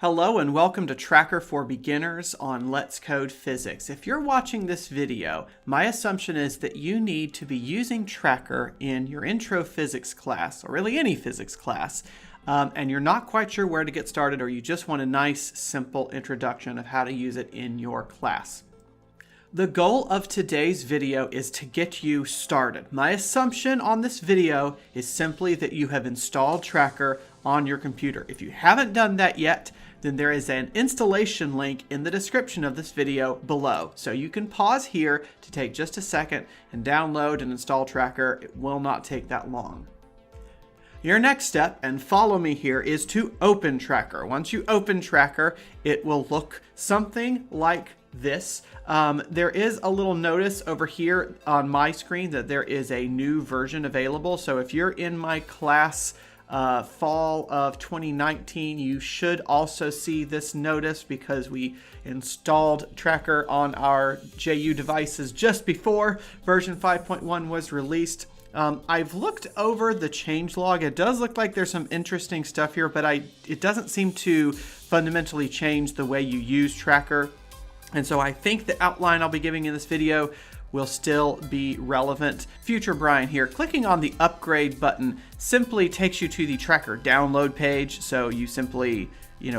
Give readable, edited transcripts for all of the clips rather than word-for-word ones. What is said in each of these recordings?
Hello and welcome to Tracker for Beginners on Let's Code Physics. If you're watching this video, my assumption is that you need to be using Tracker in your intro physics class, or really any physics class, and you're not quite sure where to get started, or you just want a nice, simple introduction of how to use it in your class. The goal of today's video is to get you started. My assumption on this video is simply that you have installed Tracker on your computer. If you haven't done that yet, then there is an installation link in the description of this video below. So you can pause here to take just a second and download and install Tracker. It will not take that long. Your next step, and follow me here, is to open Tracker. Once you open Tracker, it will look something like this. There is a little notice over here on my screen that there is a new version available. So if you're in my class fall of 2019, you should also see this notice because we installed Tracker on our JU devices just before version 5.1 was released. I've looked over the changelog. It does look like there's some interesting stuff here, but it doesn't seem to fundamentally change the way you use Tracker. And so I think the outline I'll be giving in this video will still be relevant. Future Brian here. Clicking on the upgrade button simply takes you to the Tracker download page. So you simply,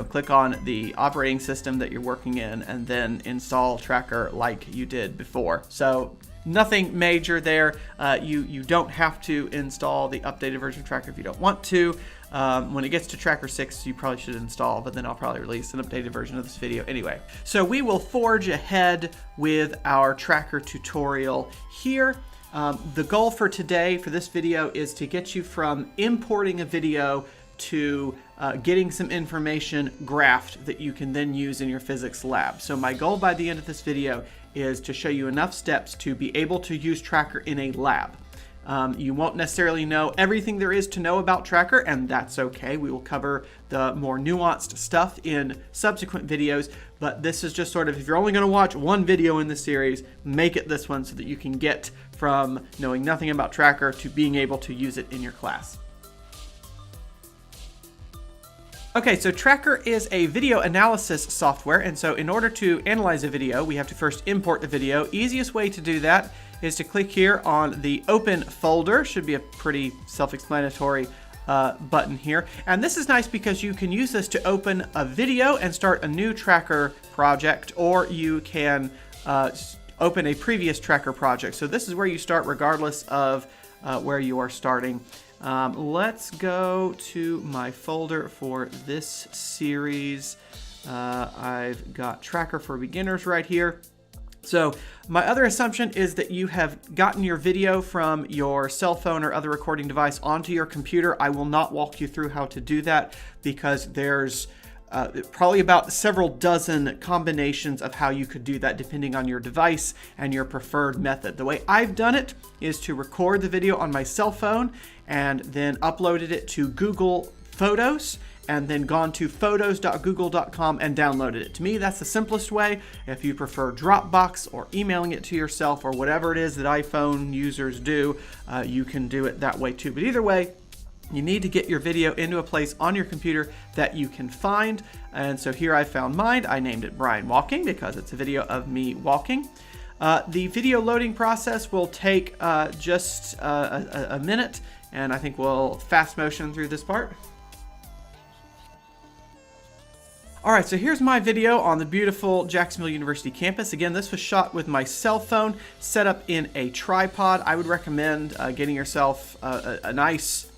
click on the operating system that you're working in and then install Tracker like you did before. So nothing major there. You don't have to install the updated version of Tracker if you don't want to. When it gets to Tracker 6, you probably should install, but then I'll probably release an updated version of this video anyway. So we will forge ahead with our Tracker tutorial here. The goal for today, for this video, is to get you from importing a video to getting some information graphed that you can then use in your physics lab. So my goal by the end of this video is to show you enough steps to be able to use Tracker in a lab. You won't necessarily know everything there is to know about Tracker, and that's okay. We will cover the more nuanced stuff in subsequent videos, but this is just sort of, if you're only going to watch one video in the series, make it this one so that you can get from knowing nothing about Tracker to being able to use it in your class. Okay, so Tracker is a video analysis software, and so in order to analyze a video, we have to first import the video. Easiest way to do that is to click here on the Open Folder. Should be a pretty self-explanatory button here. And this is nice because you can use this to open a video and start a new Tracker project, or you can open a previous Tracker project. So this is where you start regardless of where you are starting. Let's go to my folder for this series. I've got Tracker for Beginners right here. So my other assumption is that you have gotten your video from your cell phone or other recording device onto your computer. I will not walk you through how to do that because there's probably about several dozen combinations of how you could do that depending on your device and your preferred method. The way I've done it is to record the video on my cell phone and then uploaded it to Google Photos and then gone to photos.google.com and downloaded it. To me, that's the simplest way. If you prefer Dropbox or emailing it to yourself or whatever it is that iPhone users do, you can do it that way too. But either way, you need to get your video into a place on your computer that you can find. And so here I found mine. I named it Brian Walking because it's a video of me walking. The video loading process will take just a minute, and I think we'll fast motion through this part. All right, so here's my video on the beautiful Jacksonville University campus. Again, this was shot with my cell phone set up in a tripod. I would recommend getting yourself a nice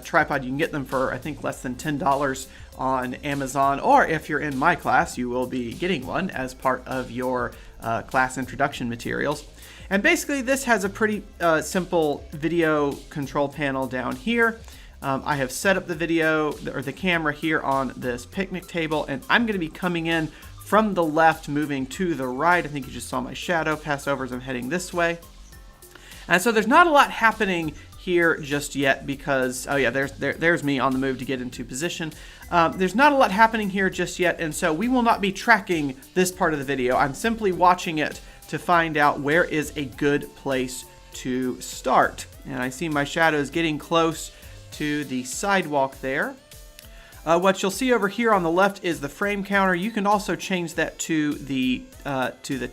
tripod. You can get them for, I think, less than $10 on Amazon, or if you're in my class, you will be getting one as part of your class introduction materials. And basically, this has a pretty simple video control panel down here. I have set up the video or the camera here on this picnic table, and I'm going to be coming in from the left, moving to the right. I think you just saw my shadow pass over as I'm heading this way. And so there's not a lot happening here just yet because, oh yeah, there's me on the move to get into position. There's not a lot happening here just yet, and so we will not be tracking this part of the video. I'm simply watching it to find out where is a good place to start. And I see my shadows getting close to the sidewalk there. What you'll see over here on the left is the frame counter. You can also change that to the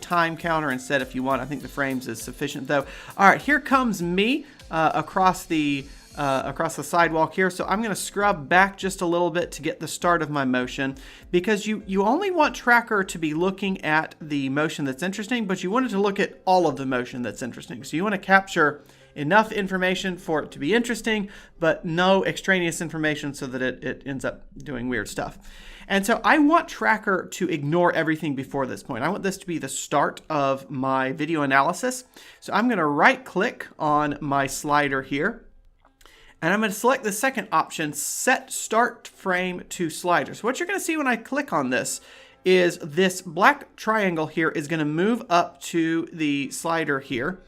time counter instead if you want. I think the frames is sufficient though. All right, here comes me across the sidewalk here. So I'm going to scrub back just a little bit to get the start of my motion, because you only want Tracker to be looking at the motion that's interesting, but you want it to look at all of the motion that's interesting. So you want to capture enough information for it to be interesting, but no extraneous information so that it ends up doing weird stuff. And so I want Tracker to ignore everything before this point. I want this to be the start of my video analysis. So I'm going to right click on my slider here, and I'm going to select the second option, set start frame to slider. So what you're going to see when I click on this is this black triangle here is going to move up to the slider here.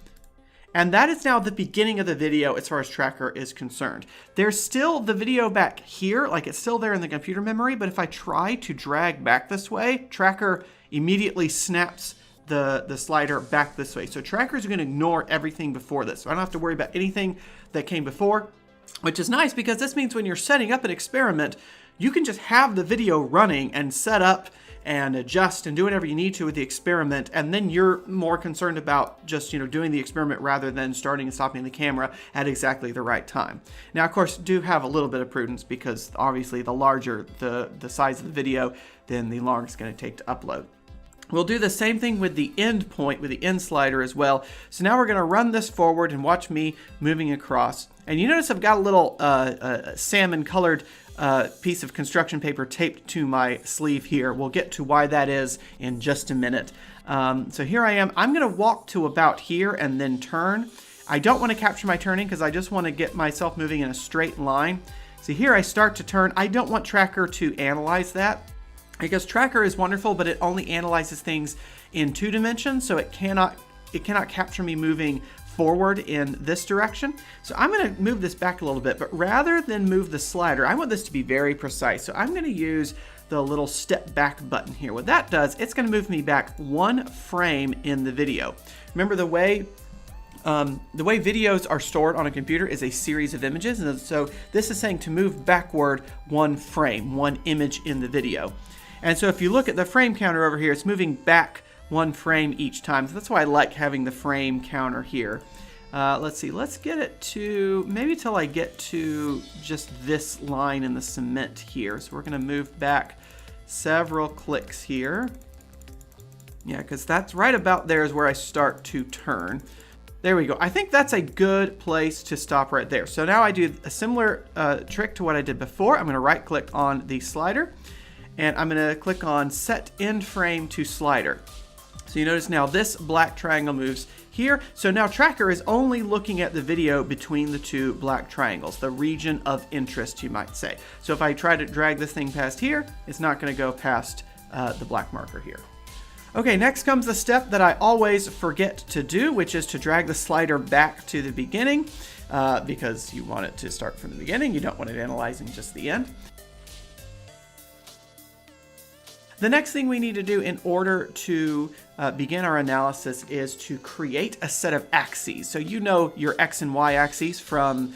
And that is now the beginning of the video as far as Tracker is concerned. There's still the video back here, like it's still there in the computer memory, but if I try to drag back this way, Tracker immediately snaps the slider back this way. So Tracker is going to ignore everything before this. So I don't have to worry about anything that came before, which is nice because this means when you're setting up an experiment, you can just have the video running and set up and adjust and do whatever you need to with the experiment, and then you're more concerned about just doing the experiment rather than starting and stopping the camera at exactly the right time. Now, of course, do have a little bit of prudence, because obviously the larger the size of the video, then the longer it's going to take to upload. We'll do the same thing with the end point, with the end slider as well. So now we're going to run this forward and watch me moving across. And you notice I've got a little salmon colored piece of construction paper taped to my sleeve here. We'll get to why that is in just a minute. So here I am. I'm going to walk to about here and then turn. I don't want to capture my turning because I just want to get myself moving in a straight line. So here I start to turn. I don't want Tracker to analyze that, because Tracker is wonderful, but it only analyzes things in 2 dimensions, so it cannot capture me moving forward in this direction. So I'm going to move this back a little bit, but rather than move the slider, I want this to be very precise. So I'm going to use the little step back button here. What that does, it's going to move me back 1 frame in the video. Remember, the way videos are stored on a computer is a series of images, and so this is saying to move backward 1 frame, 1 image in the video. And so if you look at the frame counter over here, it's moving back 1 frame each time. So that's why I like having the frame counter here. Let's see, let's get it to maybe till I get to just this line in the cement here. So we're going to move back several clicks here. Yeah, because that's right about there is where I start to turn. There we go. I think that's a good place to stop right there. So now I do a similar trick to what I did before. I'm going to right click on the slider, and I'm going to click on set end frame to slider. So you notice now this black triangle moves here. So now Tracker is only looking at the video between the 2 black triangles, the region of interest, you might say. So if I try to drag this thing past here, it's not going to go past the black marker here. Okay, next comes the step that I always forget to do, which is to drag the slider back to the beginning, because you want it to start from the beginning. You don't want it analyzing just the end. The next thing we need to do in order to begin our analysis is to create a set of axes. So you know your X and Y axes from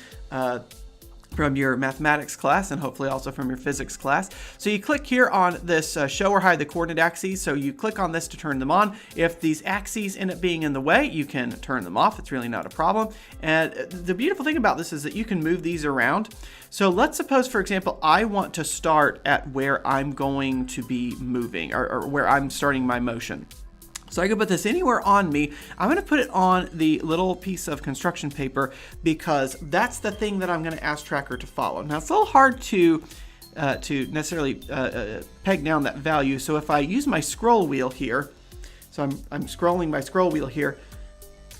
your mathematics class, and hopefully also from your physics class. So you click here on this show or hide the coordinate axes. So you click on this to turn them on. If these axes end up being in the way, you can turn them off. It's really not a problem. And the beautiful thing about this is that you can move these around. So let's suppose, for example, I want to start at where I'm going to be moving, or where I'm starting my motion. So I can put this anywhere on me. I'm going to put it on the little piece of construction paper, because that's the thing that I'm going to ask Tracker to follow. Now, it's a little hard to necessarily peg down that value. So if I use my scroll wheel here, so I'm scrolling my scroll wheel here,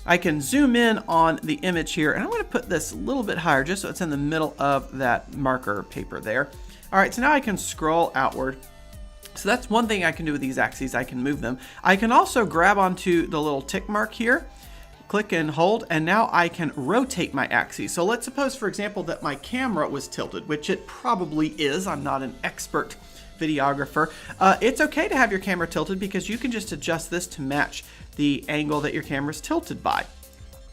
I can zoom in on the image here, and I'm going to put this a little bit higher just so it's in the middle of that marker paper there. All right, so now I can scroll outward. So that's one thing I can do with these axes. I can move them. I can also grab onto the little tick mark here, click and hold, and now I can rotate my axes. So let's suppose, for example, that my camera was tilted, which it probably is. I'm not an expert videographer. It's okay to have your camera tilted, because you can just adjust this to match the angle that your camera is tilted by.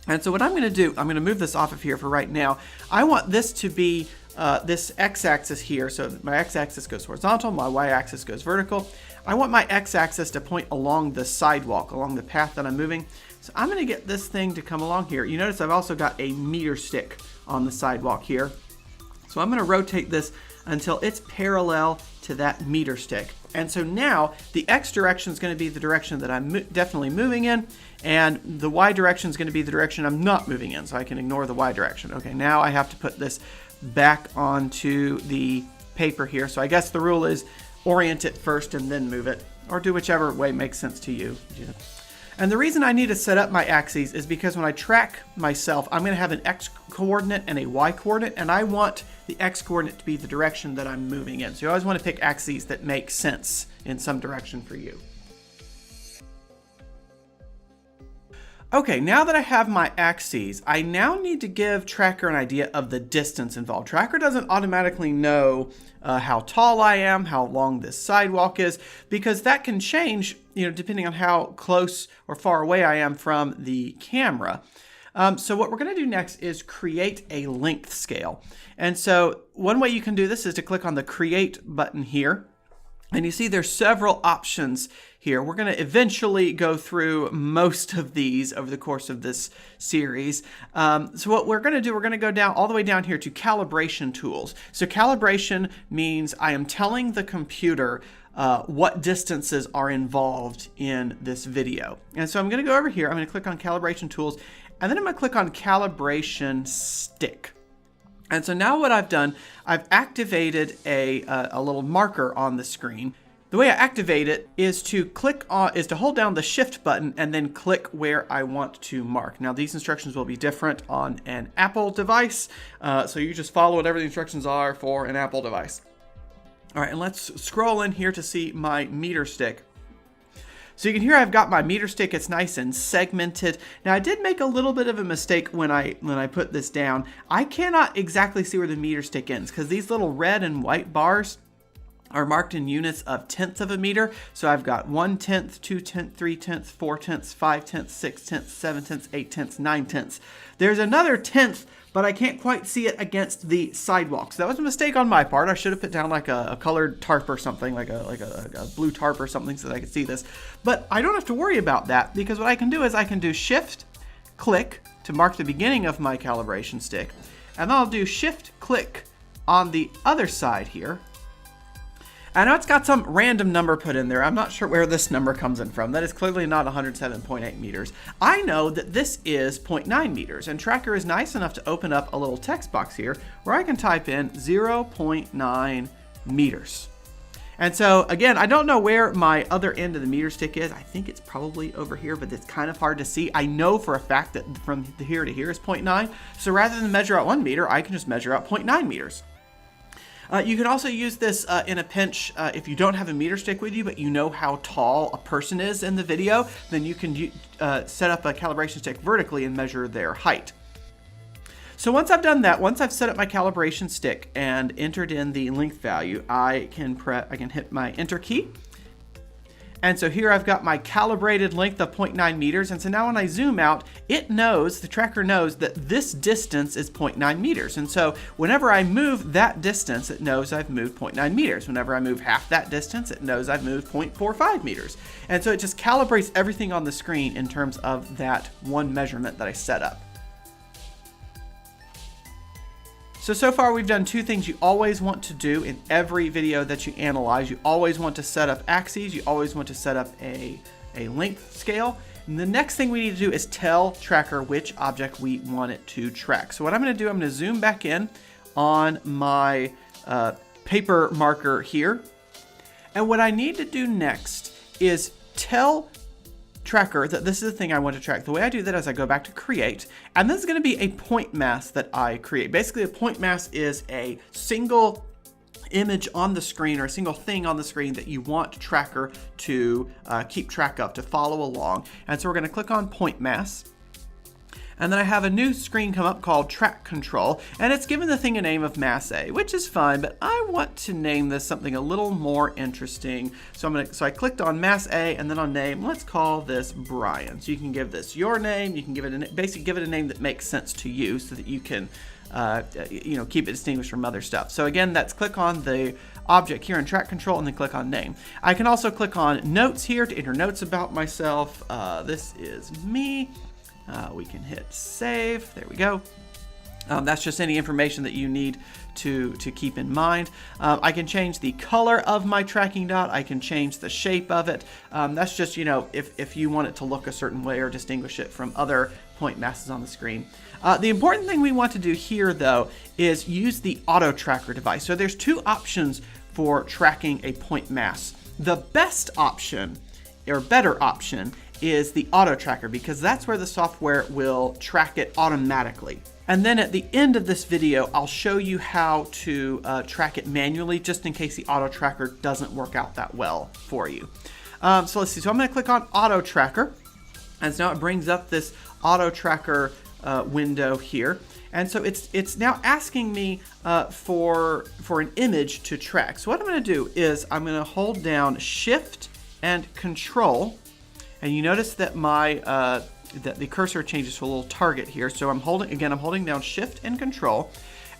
And so what I'm going to do, I'm going to move this off of here for right now. I want this to be this x-axis here. So my x-axis goes horizontal, my y-axis goes vertical. I want my x-axis to point along the sidewalk, along the path that I'm moving. So I'm going to get this thing to come along here. You notice I've also got a meter stick on the sidewalk here. So I'm going to rotate this until it's parallel to that meter stick. And so now the x direction is going to be the direction that I'm definitely moving in, and the y direction is going to be the direction I'm not moving in, so I can ignore the y direction. Okay, now I have to put this back onto the paper here. So I guess the rule is orient it first and then move it, or do whichever way makes sense to you. And the reason I need to set up my axes is because when I track myself, I'm going to have an x coordinate and a y coordinate, and I want the x coordinate to be the direction that I'm moving in. So you always want to pick axes that make sense in some direction for you. Okay, now that I have my axes, I now need to give Tracker an idea of the distance involved. Tracker doesn't automatically know how tall I am, how long this sidewalk is, because that can change, depending on how close or far away I am from the camera. So what we're going to do next is create a length scale. And so one way you can do this is to click on the Create button here. And you see there's several options here. We're going to eventually go through most of these over the course of this series. So what we're going to do, we're going to go down all the way down here to calibration tools. So calibration means I am telling the computer what distances are involved in this video. And so I'm going to go over here. I'm going to click on calibration tools, and then I'm going to click on calibration stick. And so now what I've done, I've activated a little marker on the screen. The way I activate it is to hold down the Shift button and then click where I want to mark. Now these instructions will be different on an Apple device, so you just follow whatever the instructions are for an Apple device. All right, and let's scroll in here to see my meter stick. So you can hear I've got my meter stick. It's nice and segmented. Now I did make a little bit of a mistake when I put this down. I cannot exactly see where the meter stick ends because these little red and white bars are marked in units of tenths of a meter. So I've got 1/10, 2/10, 3/10, 4/10, 5/10, 6/10, 7/10, 8/10, 9/10. There's another tenth, but I can't quite see it against the sidewalk. So that was a mistake on my part. I should have put down like a colored tarp or something, like a blue tarp or something so that I could see this. But I don't have to worry about that because what I can do is I can do Shift click to mark the beginning of my calibration stick. And then I'll do Shift click on the other side here. I know it's got some random number put in there. I'm not sure where this number comes in from. That is clearly not 107.8 meters. I know that this is 0.9 meters, and Tracker is nice enough to open up a little text box here where I can type in 0.9 meters. And so again, I don't know where my other end of the meter stick is. I think it's probably over here, but it's kind of hard to see. I know for a fact that from here to here is 0.9. So rather than measure out 1 meter, I can just measure out 0.9 meters. You can also use this in a pinch if you don't have a meter stick with you, but you know how tall a person is in the video, then you can set up a calibration stick vertically and measure their height. So once I've done that, once I've set up my calibration stick and entered in the length value, I can hit my Enter key. And so here I've got my calibrated length of 0.9 meters. And so now when I zoom out, the Tracker knows that this distance is 0.9 meters. And so whenever I move that distance, it knows I've moved 0.9 meters. Whenever I move half that distance, it knows I've moved 0.45 meters. And so it just calibrates everything on the screen in terms of that one measurement that I set up. So far we've done two things you always want to do in every video that you analyze. You always want to set up axes. You always want to set up a length scale. And the next thing we need to do is tell Tracker which object we want it to track. So what I'm going to do, I'm going to zoom back in on my paper marker here. And what I need to do next is tell Tracker that this is the thing I want to track. The way I do that is I go back to Create, and this is going to be a point mass that I create. Basically, a point mass is a single image on the screen or a single thing on the screen that you want Tracker to keep track of, to follow along. And so we're going to click on point mass. And then I have a new screen come up called Track Control, and it's given the thing a name of Mass A, which is fine, but I want to name this something a little more interesting. So I clicked on Mass A and then on name. Let's call this Brian. So you can give this your name. You can give it basically give it a name that makes sense to you, so that you can keep it distinguished from other stuff. So again, that's click on the object here in track control and then click on name. I can also click on notes here to enter notes about myself. This is me. We can hit save. There we go. That's just any information that you need to keep in mind. I can change the color of my tracking dot. I can change the shape of it. That's just, if you want it to look a certain way or distinguish it from other point masses on the screen. The important thing we want to do here, though, is use the auto tracker device. So there's two options for tracking a point mass. The best option, or better option, is the auto tracker, because that's where the software will track it automatically. And then at the end of this video, I'll show you how to track it manually, just in case the auto tracker doesn't work out that well for you. So let's see. So I'm going to click on auto tracker, and so now it brings up this auto tracker window here. And so it's now asking me for an image to track. So what I'm going to do is I'm going to hold down Shift and Control, and you notice that that the cursor changes to a little target here. So I'm holding down Shift and Control,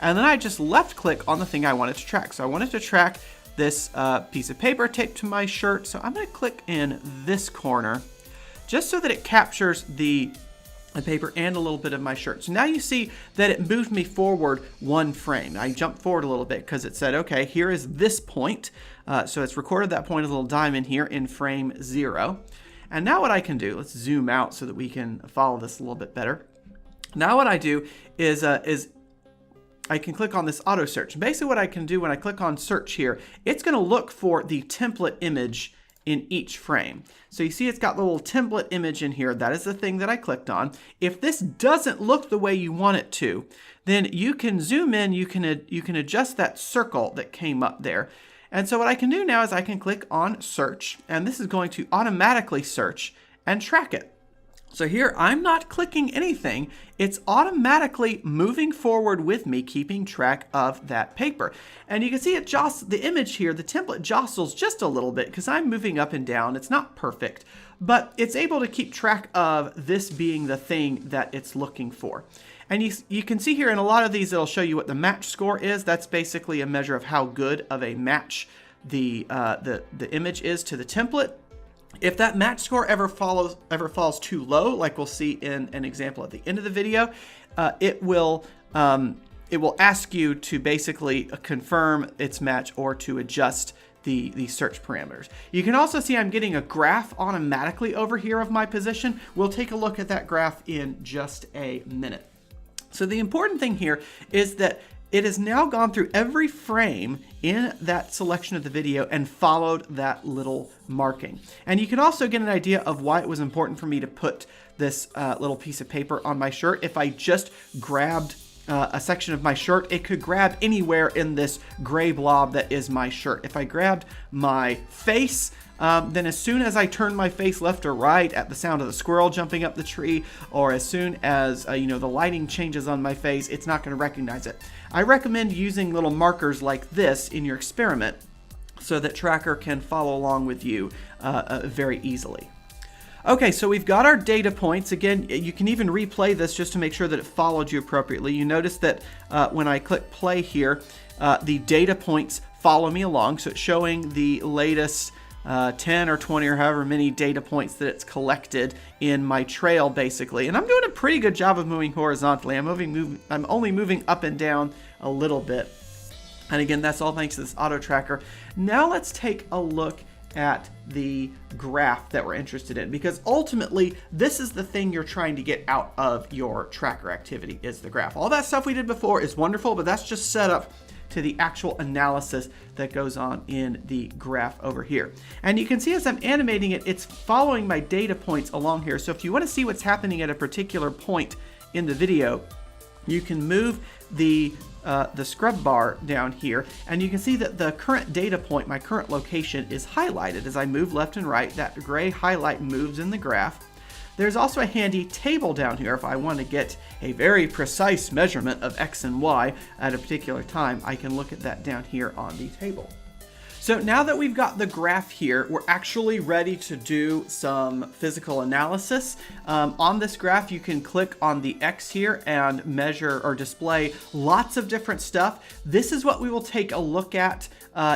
and then I just left click on the thing I wanted to track. So I wanted to track this piece of paper taped to my shirt. So I'm going to click in this corner just so that it captures the paper and a little bit of my shirt. So now you see that it moved me forward one frame. I jumped forward a little bit because it said, okay, here is this point. So it's recorded that point as a little diamond here in frame 0. And now what I can do, let's zoom out so that we can follow this a little bit better. Now what I do is I can click on this auto search. And basically what I can do when I click on search here, it's going to look for the template image in each frame. So you see it's got the little template image in here. That is the thing that I clicked on. If this doesn't look the way you want it to, then you can zoom in, you can adjust that circle that came up there. And so what I can do now is I can click on search, and this is going to automatically search and track it. So here I'm not clicking anything. It's automatically moving forward with me, keeping track of that paper. And you can see it the image here, the template jostles just a little bit because I'm moving up and down. It's not perfect, but it's able to keep track of this being the thing that it's looking for. And you can see here in a lot of these, it'll show you what the match score is. That's basically a measure of how good of a match the image is to the template. If that match score ever falls too low, like we'll see in an example at the end of the video, it will ask you to basically confirm its match or to adjust the search parameters. You can also see I'm getting a graph automatically over here of my position. We'll take a look at that graph in just a minute. So the important thing here is that it has now gone through every frame in that selection of the video and followed that little marking. And you can also get an idea of why it was important for me to put this little piece of paper on my shirt. If I just grabbed a section of my shirt, it could grab anywhere in this gray blob that is my shirt. If I grabbed my face, then as soon as I turn my face left or right at the sound of the squirrel jumping up the tree, or as soon as the lighting changes on my face, it's not going to recognize it. I recommend using little markers like this in your experiment so that Tracker can follow along with you very easily. Okay, so we've got our data points. Again, you can even replay this just to make sure that it followed you appropriately. You notice that when I click play here, the data points follow me along. So it's showing the latest 10 or 20 or however many data points that it's collected in my trail, basically. And I'm doing a pretty good job of moving horizontally. I'm only moving up and down a little bit. And again, that's all thanks to this auto tracker. Now let's take a look at the graph that we're interested in, because ultimately this is the thing you're trying to get out of your tracker activity, is the graph. All that stuff we did before is wonderful, but that's just set up to the actual analysis that goes on in the graph over here. And you can see as I'm animating it, it's following my data points along here. So if you want to see what's happening at a particular point in the video, you can move the scrub bar down here, and you can see that the current data point, my current location, is highlighted. As I move left and right, that gray highlight moves in the graph. There's also a handy table down here. If I want to get a very precise measurement of X and Y at a particular time, I can look at that down here on the table. So now that we've got the graph here, we're actually ready to do some physical analysis. On this graph, you can click on the X here and measure or display lots of different stuff. This is what we will take a look at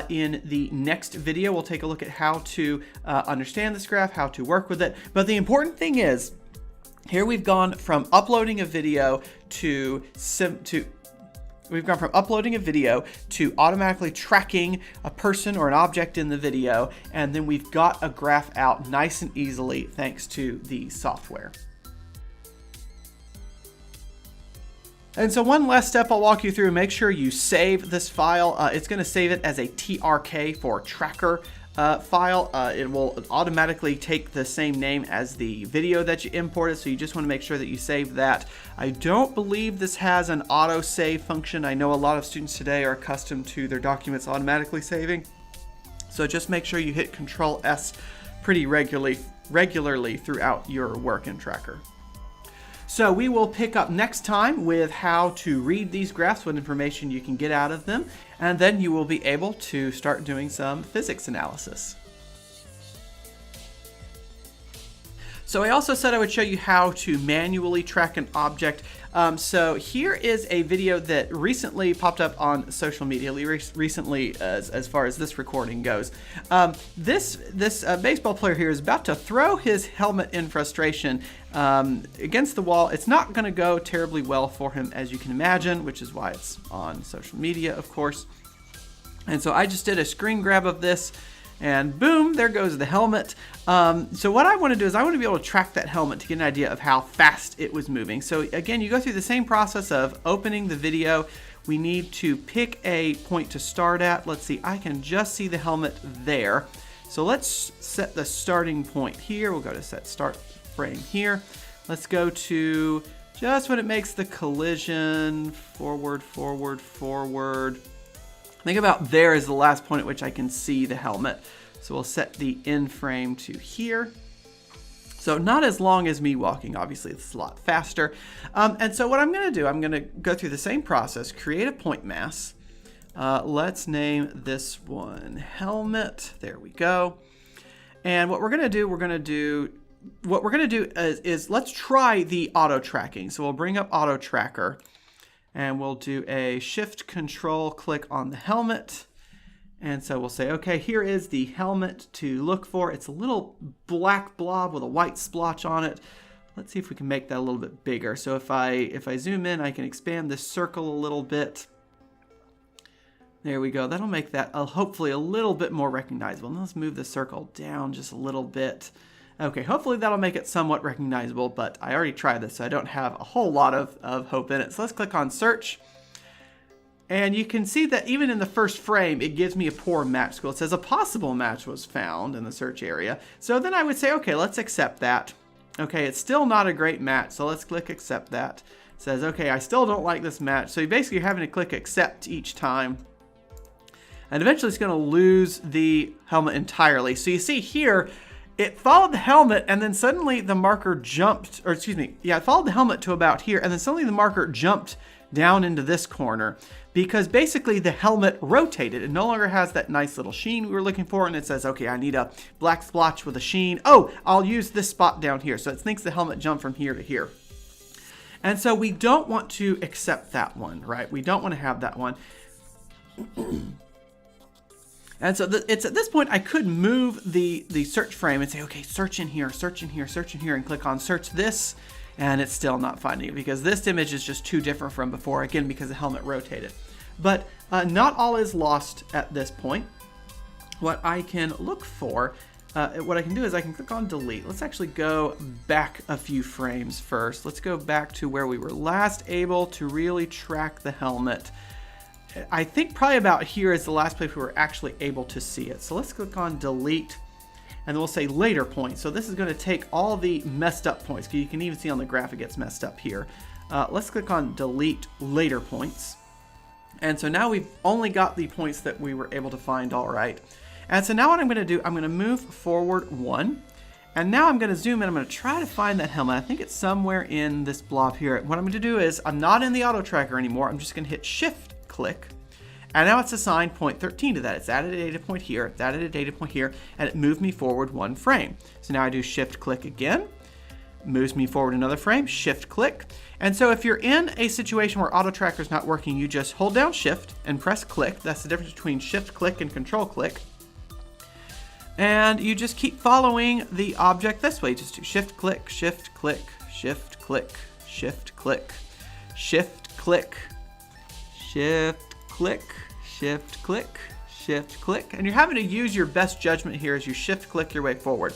in the next video. We'll take a look at how to understand this graph, how to work with it. But the important thing is, here we've gone from uploading a video to automatically tracking a person or an object in the video, and then we've got a graph out nice and easily thanks to the software. And so one last step I'll walk you through, make sure you save this file. It's going to save it as a TRK for tracker file. It will automatically take the same name as the video that you imported, so you just want to make sure that you save that. I don't believe this has an auto save function. I know a lot of students today are accustomed to their documents automatically saving, so just make sure you hit Control S pretty regularly throughout your work in Tracker. So we will pick up next time with how to read these graphs, what information you can get out of them, and then you will be able to start doing some physics analysis. So I also said I would show you how to manually track an object. So here is a video that recently popped up on social media, recently as far as this recording goes. This baseball player here is about to throw his helmet in frustration against the wall. It's not going to go terribly well for him, as you can imagine, which is why it's on social media, of course. And so I just did a screen grab of this, and boom, there goes the helmet. So what I want to do is I want to be able to track that helmet to get an idea of how fast it was moving. So again, you go through the same process of opening the video. We need to pick a point to start at. Let's see, I can just see the helmet there. So let's set the starting point here. We'll go to set start frame here. Let's go to just when it makes the collision, forward. Think about there is the last point at which I can see the helmet. So we'll set the end frame to here. So not as long as me walking, obviously it's a lot faster. And so what I'm going to do, I'm going to go through the same process, create a point mass. Let's name this one helmet. There we go. And what we're going to do, is let's try the auto tracking. So we'll bring up auto tracker. And we'll do a shift control click on the helmet. And so we'll say, okay, here is the helmet to look for. It's a little black blob with a white splotch on it. Let's see if we can make that a little bit bigger. So if I zoom in, I can expand this circle a little bit. There we go. That'll make that hopefully a little bit more recognizable. Now let's move the circle down just a little bit. Okay, hopefully that'll make it somewhat recognizable, but I already tried this, so I don't have a whole lot of hope in it. So let's click on search. And you can see that even in the first frame, it gives me a poor match score. It says a possible match was found in the search area. So then I would say, okay, let's accept that. Okay, it's still not a great match, so let's click accept that. It says, okay, I still don't like this match. So you're having to click accept each time. And eventually it's going to lose the helmet entirely. So you see here, it followed the helmet, and then suddenly the marker jumped, or excuse me, yeah, it followed the helmet to about here, and then suddenly the marker jumped down into this corner because basically the helmet rotated. It no longer has that nice little sheen we were looking for, and it says, okay, I need a black splotch with a sheen. Oh, I'll use this spot down here. So it thinks the helmet jumped from here to here. And so we don't want to accept that one, right? We don't want to have that one. And so it's at this point I could move the search frame and say, okay, search in here, and click on search this, and it's still not finding it because this image is just too different from before, again, because the helmet rotated. But not all is lost at this point. What I can look for, what I can do is I can click on delete. Let's actually go back a few frames first. Let's go back to where we were last able to really track the helmet. I think probably about here is the last place we were actually able to see it. So let's click on delete, and then we'll say later points. So this is going to take all the messed up points, because you can even see on the graph it gets messed up here. Let's click on delete later points. And so now we've only got the points that we were able to find all right. And so now what I'm going to do, I'm going to move forward 1. And now I'm going to zoom in. I'm going to try to find that helmet. I think it's somewhere in this blob here. What I'm going to do is I'm not in the auto tracker anymore. I'm just going to hit shift click, And now it's assigned point 13 to that. It's added a data point here, it's added a data point here, and it moved me forward 1 frame. So now I do shift click again, moves me forward another frame, shift click. And so if you're in a situation where auto tracker is not working, you just hold down shift and press click. That's the difference between shift click and control click. And you just keep following the object this way. Just do shift click, shift click, shift click, shift click, shift click, shift click, shift click, shift click. And you're having to use your best judgment here as you shift click your way forward.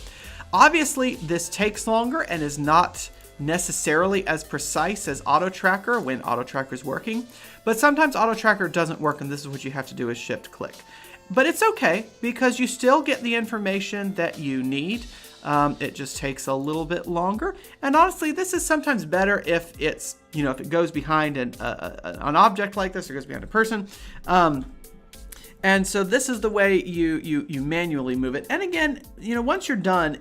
Obviously, this takes longer and is not necessarily as precise as auto tracker when auto tracker is working, but sometimes auto tracker doesn't work, and this is what you have to do is shift click. But it's okay because you still get the information that you need. It just takes a little bit longer. And honestly, this is sometimes better if it's, if it goes behind an object like this or goes behind a person. And so this is the way you manually move it. And again, once you're done,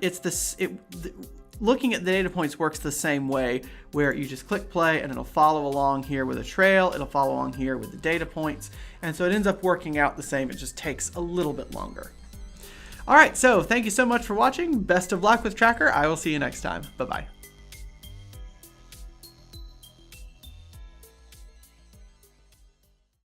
looking at the data points works the same way, where you just click play and it'll follow along here with a trail. It'll follow along here with the data points. And so it ends up working out the same. It just takes a little bit longer. All right, so thank you so much for watching. Best of luck with Tracker. I will see you next time. Bye-bye.